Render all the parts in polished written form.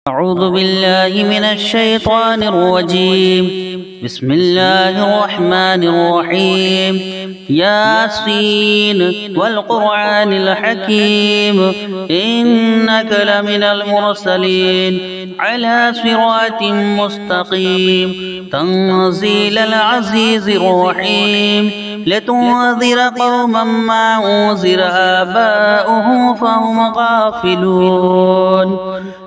أعوذ بالله من الشيطان الرجيم. بسم الله الرحمن الرحيم. ياسين والقرآن الحكيم إنك لمن المرسلين على صراط مستقيم تنزيل العزيز الرحيم لتنذر قوما ما أنذر آباؤهم فهم غافلون.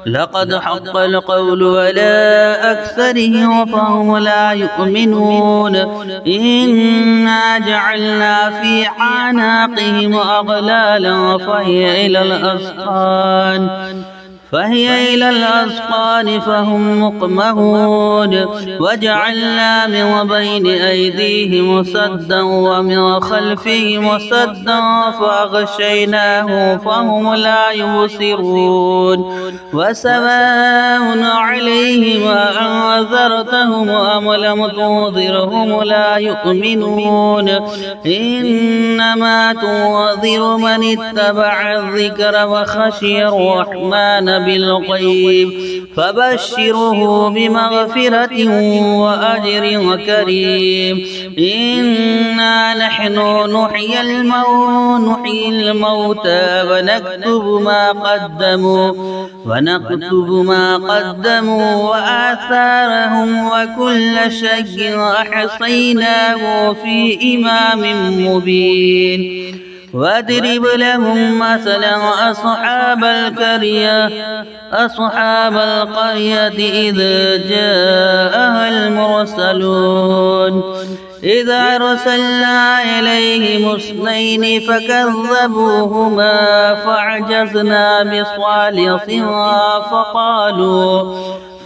لقد حق القول على أكثرهم فهم لا يؤمنون. إنا جعلنا في أعناقهم أغلالا فهي إلى الأذقان فهم مقمحون. وجعلنا من بين أيديهم سدا ومن خلفهم سدا فأغشيناهم فهم لا يبصرون. وسواء عليهم أنذرتهم أم لم تنذرهم لا يؤمنون. إنما تنذر من اتبع الذكر وخشي الرحمن بالغيب فبشره بمغفرة وأجر كريم. إنا نحن نحيي الموتى ونكتب ما قدموا وآثارهم وكل شيء أحصيناه في إمام مبين. واضرب لهم مثلا أصحاب القرية إذ جاءها المرسلون إذ أرسلنا إليهم اثنين فكذبوهما فعجزنا بصالحها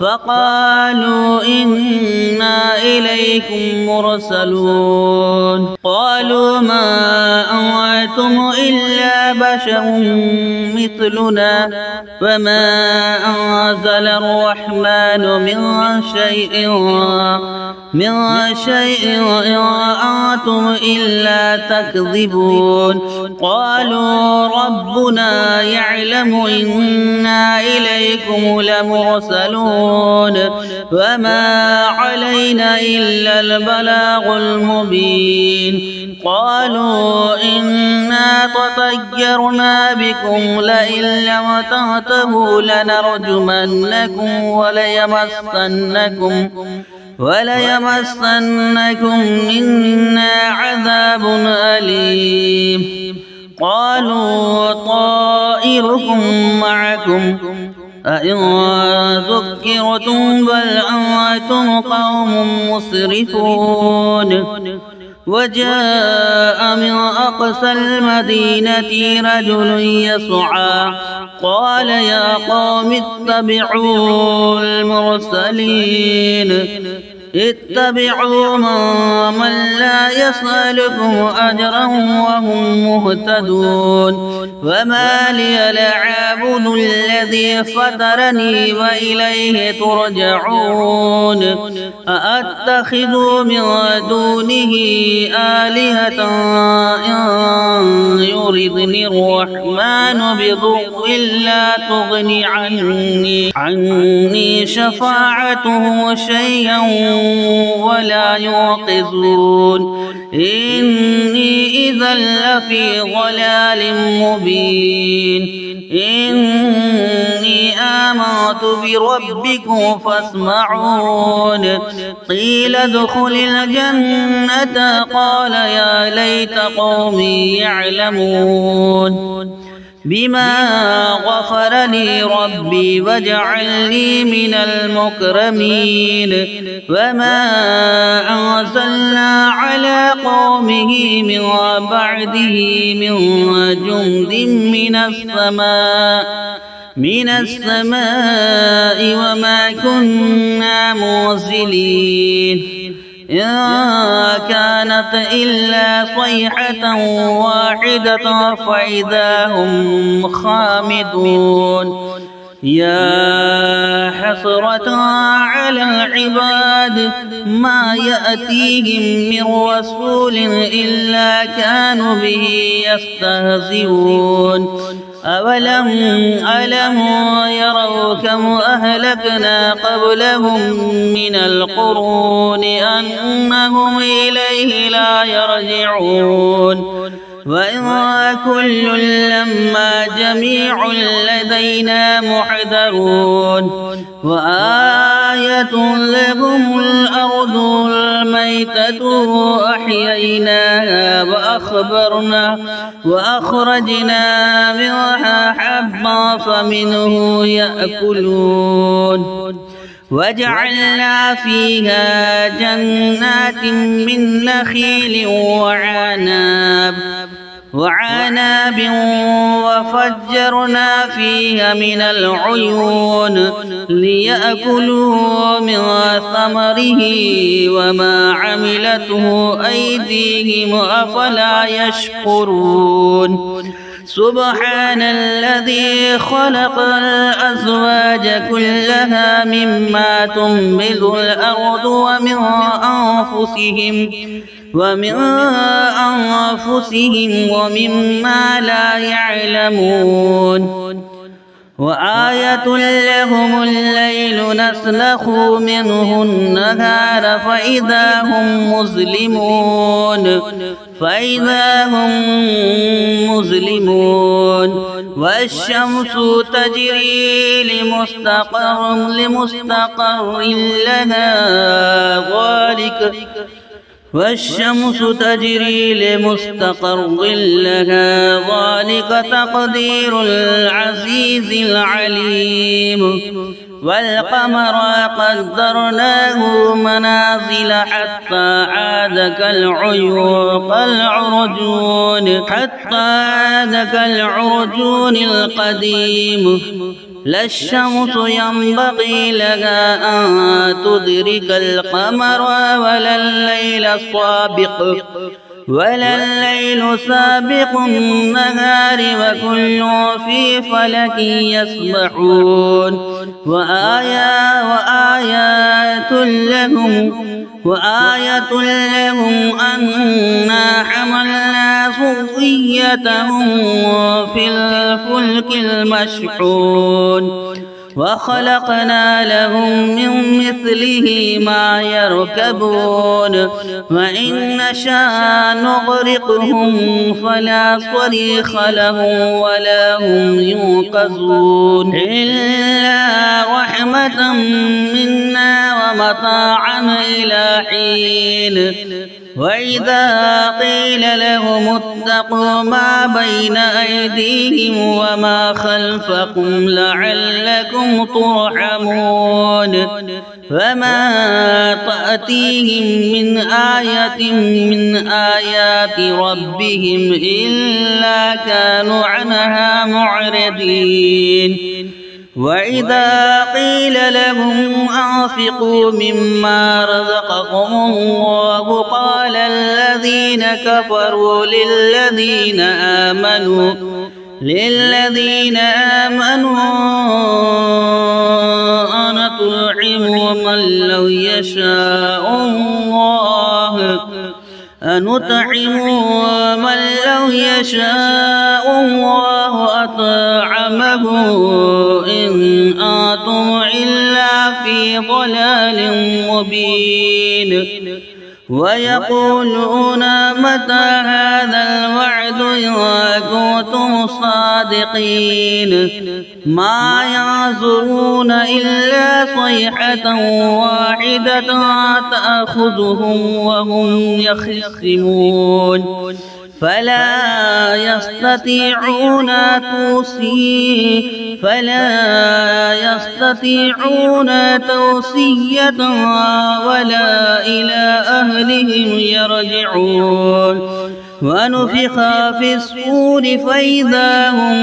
فقالوا إنا إليكم مرسلون. قالوا ما أنتم إلا بشر مثلنا وما أنزل الرحمن من شيء أنتم إلا تكذبون. قالوا ربنا يعلم إنا إليكم لمرسلون وما علينا إلا البلاغ المبين. قالوا إنا تطيرنا بكم لئن لم تنتهوا لنرجمنكم وليمسنكم منا عذاب أليم. قالوا طائركم معكم أئن ذكرتم بل أنتم قوم مسرفون. وجاء من أقصى المدينة رجل يسعى قال يا قوم اتبعوا المرسلين اتبعوا من لا يسألكم أجرا وهم مهتدون. وما لي لا أعبد الذي فطرني وإليه ترجعون. أأتخذ من دونه آلهة إن يردني الرحمن بضر لا تغني عني شفاعتهم شيئا ولا يوقظون. إني إذا لفي ضلال مبين. إني آمنت بربكم فاسمعون. قيل ادخل الجنة قال يا ليت قومي يعلمون بما غفر لي ربي وجعلني من المكرمين. وما أنزلنا على قومه من بعده من جند من السماء وما كنا منزلين. إن كانت إلا صيحة واحدة فإذا هم خامدون. يا حسرة على العباد ما يأتيهم من رسول إلا كانوا به يستهزئون. أولم يروا كم أهلكنا قبلهم من القرون أنهم إليه لا يرجعون وإن كل لما جميع لدينا محضرون وآية لهم الأرض الميتة أحييناها وأخرجنا منها حبا فمنه يأكلون وجعلنا فيها جنات من نخيل وعناب وفجرنا فيها من العيون ليأكلوا من ثمره وما عملته أيديهم أفلا يشكرون سبحان الذي خلق الأزواج كلها مما تنبت الأرض ومن أنفسهم ومما لا يعلمون وآية لهم الليل نسلخ منه النهار فإذا هم مظلمون والشمس تجري لمستقر لها ذلك تقدير العزيز العليم والقمر قدرناه منازل حتى عاد كالعرجون القديم لا الشمس ينبغي لها أن تدرك القمر ولا الليل سابق النهار وكل في فلك يسبحون وآية لهم أنا حملنا ذريتهم في الفلك المشحون وخلقنا لهم من مثله ما يركبون وإن نشاء نغرقهم فلا صريخ لهم ولا هم ينقذون إلا رحمة منا ومتاعا إلى حين وإذا قيل لهم اتقوا ما بين أيديهم وما خلفكم لعلكم ترحمون فما تأتيهم من آية من آيات ربهم إلا كانوا عنها معرضين وإذا قيل لهم أنفقوا مما رزقكم الله قال الذين كفروا للذين آمنوا أنطعم من لو يشاء الله أطعمه إن أنتم إلا في ضلال مبين ويقولون متى هذا الوعد إن كنتم صادقين ما ينظرون إلا صيحة واحدة تأخذهم وهم يخصمون فلا يستطيعون توصية ولا إلى أهلهم يرجعون ونفخ في الصور فإذا هم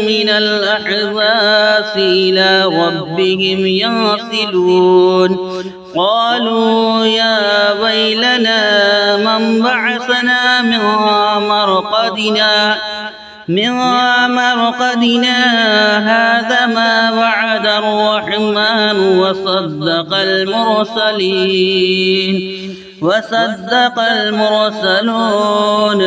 من الأحزاب إلى ربهم ينسلون قالوا يا ويلنا من بعثنا من مرقدنا هذا ما وعد الرحمن وصدق المرسلين وصدق المرسلون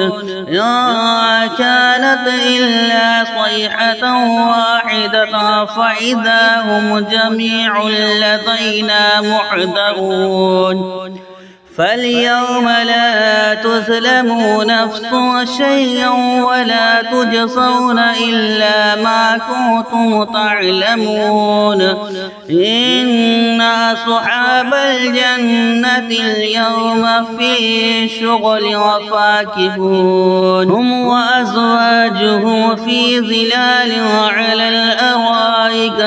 إن كانت إلا صيحة واحدة فإذا هم جميع لدينا محضرون فاليوم لا تظلموا نفس شيئا ولا تجزون إلا ما كنتم تعلمون إن أصحاب الجنة اليوم في شغل وفاكهون هم وأزواجهم في ظلال على الأرائك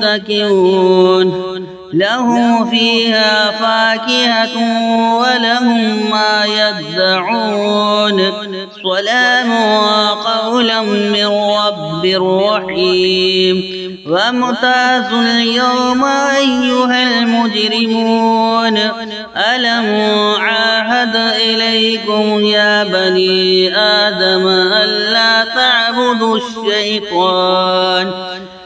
متكئون لهم فيها فاكهة ولهم ما يدعون سلام قولا من رب رحيم وامتازوا اليوم أيها المجرمون ألم عاهد إليكم يا بني آدم ألا تعبدوا الشيطان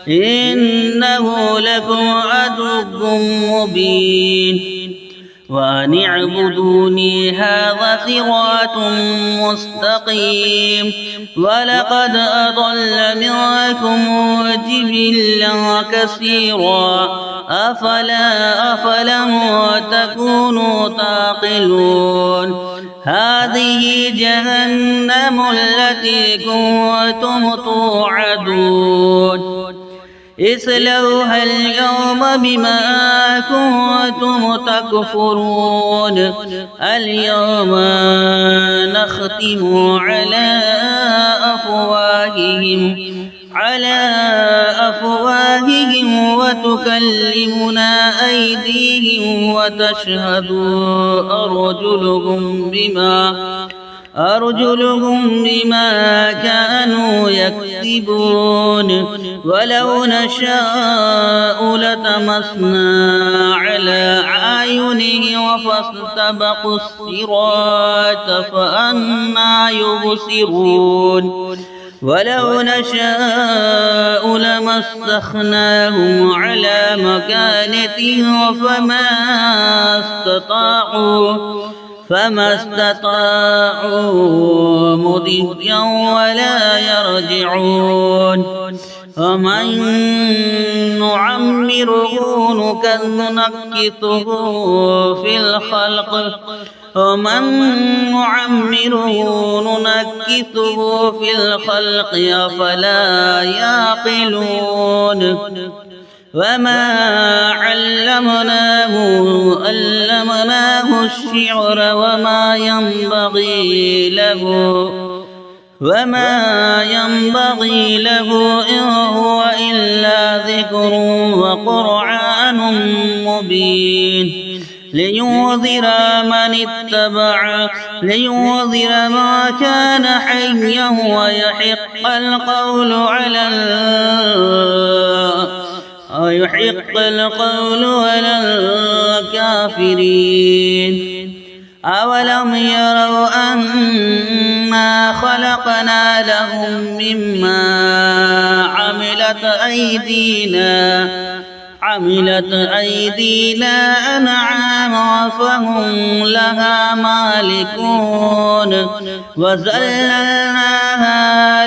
إنه لكم عدو مبين وأن اعبدوني هذا صراط مستقيم ولقد أضل منكم جبلا كثيرا أفلم تكونوا تعقلون هذه جهنم التي كنتم توعدون اصلوها اليوم بما كنتم تكفرون اليوم نختم على أفواههم وتكلمنا أيديهم وتشهد أرجلهم بما كانوا يكسبون ولو نشاء لطمسنا على أعينهم فاستبقوا الصراط فأنى يبصرون ولو نشاء لمسخناهم على مكانتهم فما استطاعوا مضيا ولا يرجعون ومن نعمره نكته في الخلق أفلا يعقلون وما علمناه الشعر وما ينبغي له إن هو إلا ذكر وقرآن مبين لينذر ما كان حيا ويحق القول على الكافرين أولم يروا أنا خلقنا لهم مما عملت أيدينا أنعاما فهم لها مالكون وذللناها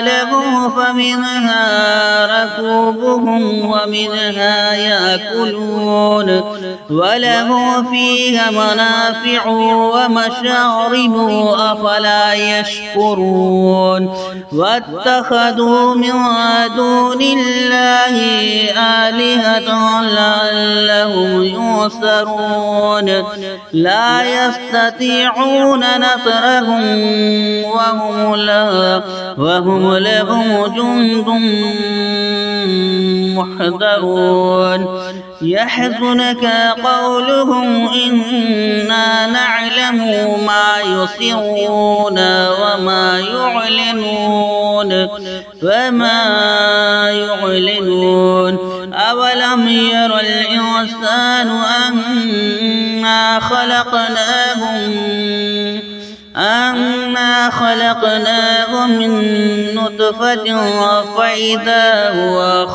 لهم فمنها ركوبهم ومنها يأكلون وله فيها منافع ومشارب أفلا يشكرون واتخذوا من دون الله آلهة لعلهم ينصرون لا يستطيعون نصرهم وهم لهم جند محضرون يحزنك قولهم إنا نعلم ما يسرون وما يعلنون أولم ير أنا خلقناه من نطفة فإذا هو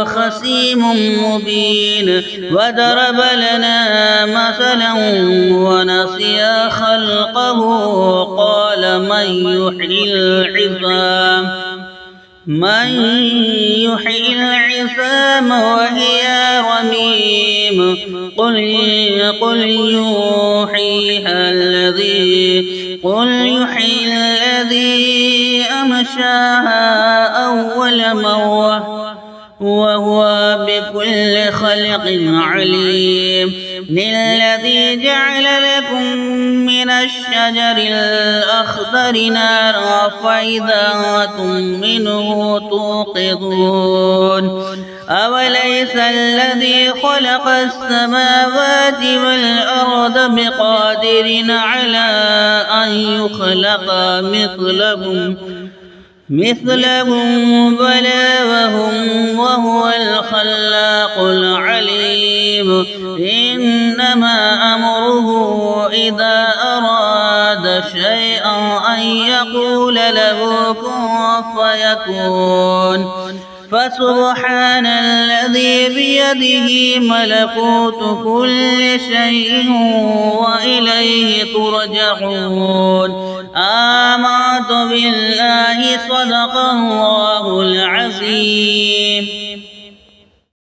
خصيم مبين وضرب لنا مثلا ونسي خلقه قال من يحيي العظام وهي رميم قل يحييها الذي أمشاها أول مرة وهو بكل خلق عليم للذي جعل لكم من الشجر الأخضر نارا فإذا أنتم منه توقدون أوليس الذي خلق السماوات والأرض بقادر على أن يخلق مثلهم بلى وهو الخلاق العليم إنما أمره إذا أراد شيئا أن يقول له كن فيكون فسبحان الذي بيده ملكوت كل شيء وإليه ترجعون آمنت بالله صدق الله العظيم.